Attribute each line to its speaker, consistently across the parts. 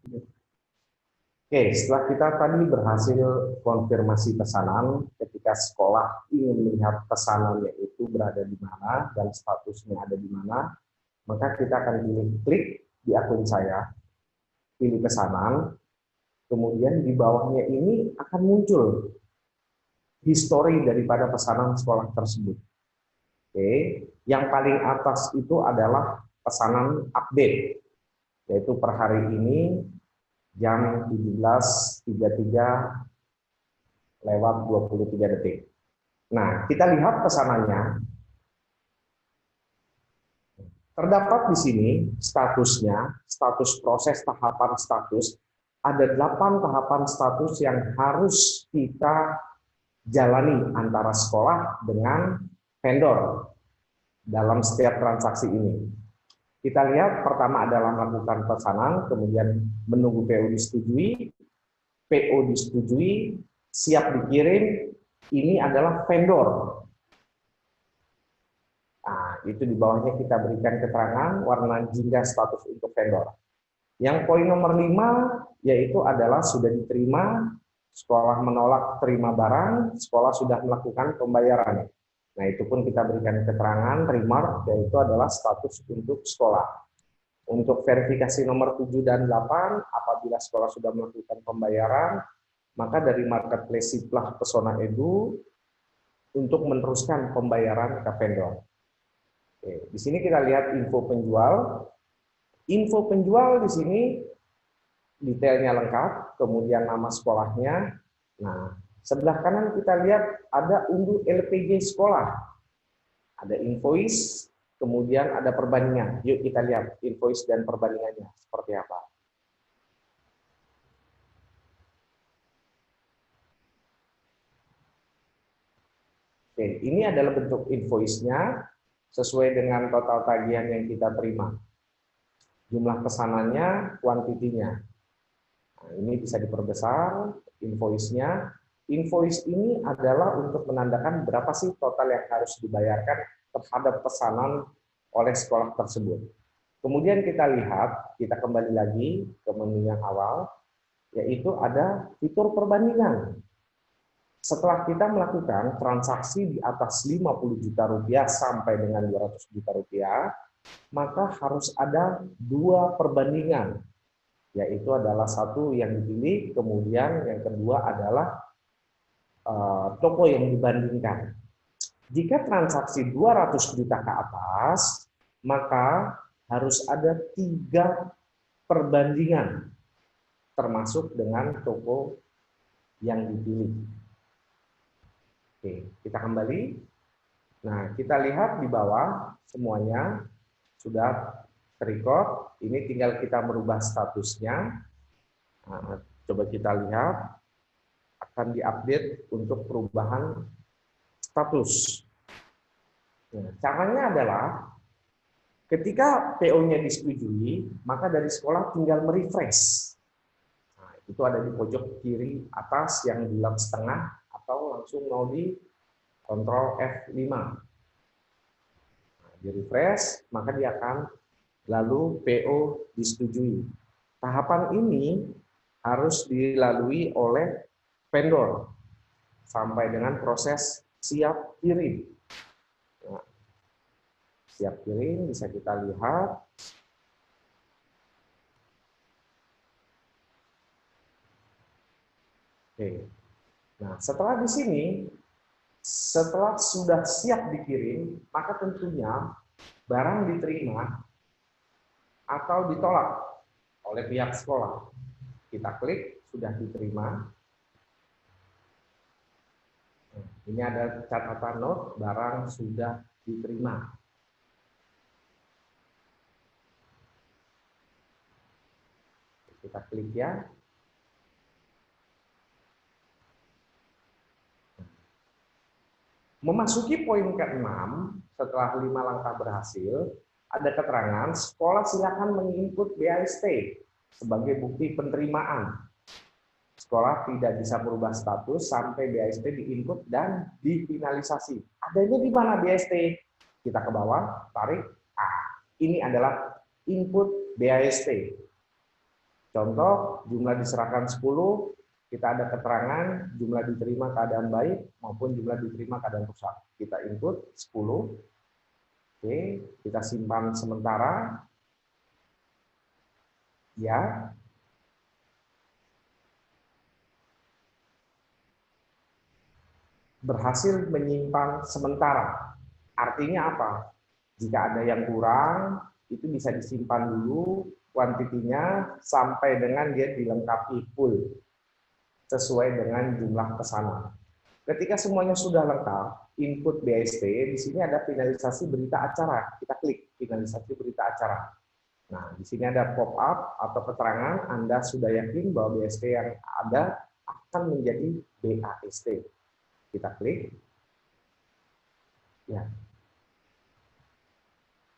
Speaker 1: Oke, setelah kita tadi berhasil konfirmasi pesanan, ketika sekolah ingin melihat pesanannya itu berada di mana dan statusnya ada di mana, maka kita akan pilih klik di akun saya, pilih pesanan, kemudian di bawahnya ini akan muncul histori daripada pesanan sekolah tersebut. Oke, yang paling atas itu adalah pesanan update, yaitu per hari ini jam 17.33 lewat 23 detik. Nah, kita lihat pesanannya. Terdapat di sini statusnya, status proses tahapan status. Ada 8 tahapan status yang harus kita jalani antara sekolah dengan vendor dalam setiap transaksi ini. Kita lihat pertama adalah melakukan pesanan, kemudian menunggu PO disetujui, PO disetujui, siap dikirim, ini adalah vendor. Nah, itu di bawahnya kita berikan keterangan warna jingga status untuk vendor. Yang poin nomor 5 yaitu adalah sudah diterima, sekolah menolak terima barang, sekolah sudah melakukan pembayaran. Nah, itu pun kita berikan keterangan remark, yaitu adalah status untuk sekolah. Untuk verifikasi nomor 7 dan 8, apabila sekolah sudah melakukan pembayaran, maka dari marketplace Siplah Pesona Edu untuk meneruskan pembayaran ke vendor. Oke, di sini kita lihat info penjual. Info penjual di sini detailnya lengkap, kemudian nama sekolahnya. Nah, sebelah kanan kita lihat ada unduh LPG sekolah. Ada invoice, kemudian ada perbandingan. Yuk kita lihat invoice dan perbandingannya seperti apa. Oke, ini adalah bentuk invoice-nya sesuai dengan total tagihan yang kita terima. Jumlah pesanannya, kuantitinya. Nah, ini bisa diperbesar invoice-nya. Invoice ini adalah untuk menandakan berapa sih total yang harus dibayarkan terhadap pesanan oleh sekolah tersebut. Kemudian kita lihat, kita kembali lagi ke menu yang awal, yaitu ada fitur perbandingan. Setelah kita melakukan transaksi di atas 50 juta rupiah sampai dengan 200 juta rupiah, maka harus ada 2 perbandingan, yaitu adalah satu yang dipilih, kemudian yang kedua adalah toko yang dibandingkan. Jika transaksi 200 juta ke atas, maka harus ada 3 perbandingan, termasuk dengan toko yang dipilih. Oke, kita kembali. Nah, kita lihat di bawah semuanya sudah terrecord. Ini tinggal kita merubah statusnya. Nah, coba kita lihat, akan diupdate untuk perubahan status. Nah, caranya adalah ketika PO-nya disetujui, maka dari sekolah tinggal merefresh. Nah, itu ada di pojok kiri atas yang gelap setengah, atau langsung mau di Ctrl F5. Nah, di refresh, maka dia akan lalu PO disetujui. Tahapan ini harus dilalui oleh vendor sampai dengan proses siap kirim. Nah, siap kirim bisa kita lihat. Oke. Nah, setelah di sini, setelah sudah siap dikirim, maka tentunya barang diterima atau ditolak oleh pihak sekolah. Kita klik, sudah diterima. Ini ada catatan note, barang sudah diterima. Kita klik ya. Memasuki poin ke-6, setelah 5 langkah berhasil, ada keterangan sekolah silakan menginput BAST sebagai bukti penerimaan. Sekolah tidak bisa berubah status sampai BAST diinput dan difinalisasi. Adanya di mana BAST? Kita ke bawah, tarik. Ini adalah input BAST. Contoh, jumlah diserahkan 10, kita ada keterangan jumlah diterima keadaan baik maupun jumlah diterima keadaan rusak. Kita input 10. Oke, kita simpan sementara. Ya. Berhasil menyimpan sementara. Artinya apa? Jika ada yang kurang, itu bisa disimpan dulu kuantitinya sampai dengan dia dilengkapi full sesuai dengan jumlah pesanan. Ketika semuanya sudah lengkap, input BST, di sini ada finalisasi berita acara. Kita klik finalisasi berita acara. Nah, di sini ada pop-up atau keterangan Anda sudah yakin bahwa BST yang ada akan menjadi BAST. Kita klik. Ya.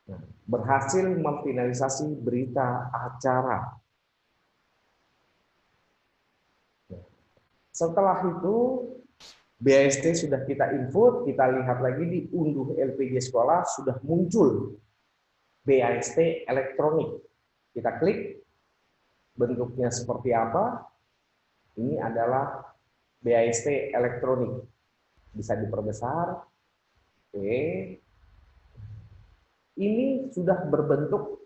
Speaker 1: Nah, berhasil memfinalisasi berita acara. Setelah itu, BAST sudah kita input, kita lihat lagi di unduh LPG sekolah, sudah muncul BAST elektronik. Kita klik, bentuknya seperti apa. Ini adalah BAST elektronik. Bisa diperbesar. Oke. Ini sudah berbentuk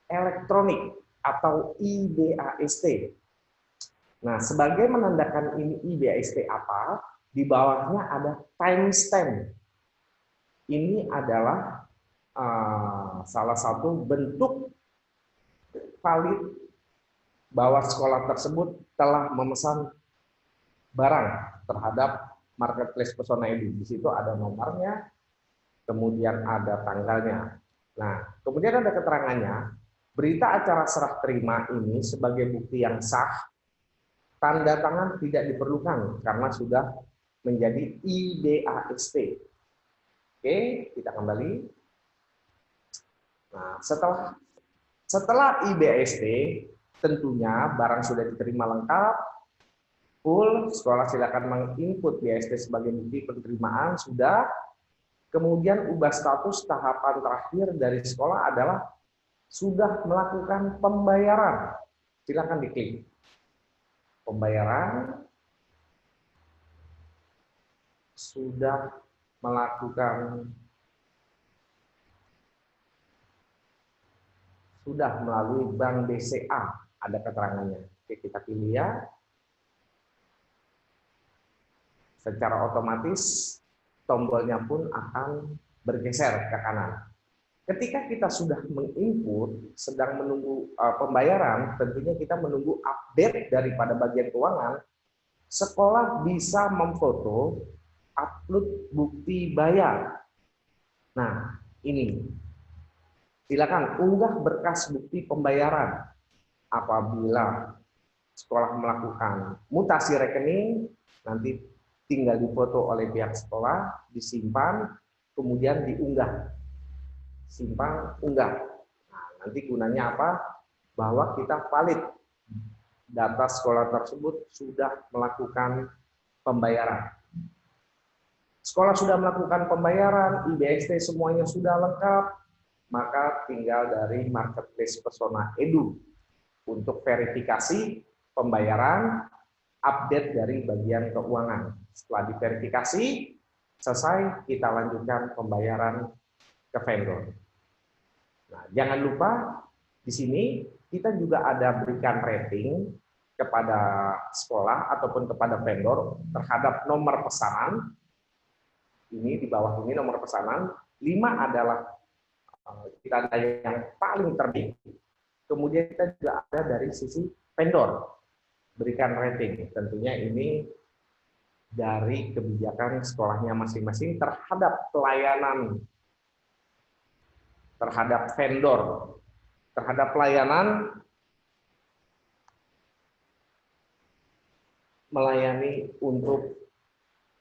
Speaker 1: elektronik atau IBAST. Nah, sebagai menandakan ini IBAST apa, di bawahnya ada timestamp. Ini adalah salah satu bentuk valid bahwa sekolah tersebut telah memesan barang terhadap marketplace Pesona Edu. Di situ ada nomornya, kemudian ada tanggalnya. Nah, kemudian ada keterangannya, berita acara serah terima ini sebagai bukti yang sah, tanda tangan tidak diperlukan karena sudah menjadi IBAST. Oke, kita kembali. Nah, setelah IBAST, tentunya barang sudah diterima lengkap, full, sekolah silakan menginput BAST sebagai bukti penerimaan, sudah. Kemudian ubah status tahapan terakhir dari sekolah adalah sudah melakukan pembayaran. Silakan diklik. Pembayaran sudah melalui Bank BCA, ada keterangannya. Oke, kita pilih ya. Secara otomatis tombolnya pun akan bergeser ke kanan. Ketika kita sudah menginput, sedang menunggu pembayaran, tentunya kita menunggu update daripada bagian keuangan, sekolah bisa memfoto, upload bukti bayar. Nah, ini. Silakan unggah berkas bukti pembayaran. Apabila sekolah melakukan mutasi rekening, nanti tinggal difoto oleh pihak sekolah, disimpan, kemudian diunggah. Simpan, unggah. Nah, nanti gunanya apa? Bahwa kita valid data sekolah tersebut sudah melakukan pembayaran. Sekolah sudah melakukan pembayaran, IBST semuanya sudah lengkap, maka tinggal dari marketplace Pesona Edu untuk verifikasi pembayaran, update dari bagian keuangan. Setelah diverifikasi, selesai, kita lanjutkan pembayaran ke vendor. Nah, jangan lupa di sini kita juga ada berikan rating kepada sekolah ataupun kepada vendor terhadap nomor pesanan. Ini di bawah ini nomor pesanan. 5 adalah kita ada yang paling terbaik. Kemudian kita juga ada dari sisi vendor berikan rating. Tentunya ini dari kebijakan sekolahnya masing-masing terhadap pelayanan, terhadap vendor, terhadap pelayanan melayani untuk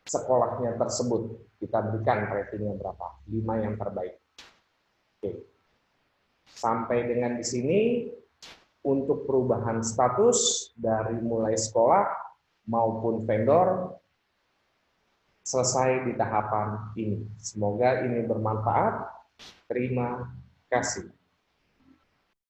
Speaker 1: sekolahnya tersebut. Kita berikan ratingnya berapa? 5 yang terbaik. Oke. Sampai dengan di sini untuk perubahan status dari mulai sekolah maupun vendor selesai di tahapan ini. Semoga ini bermanfaat. Terima kasih.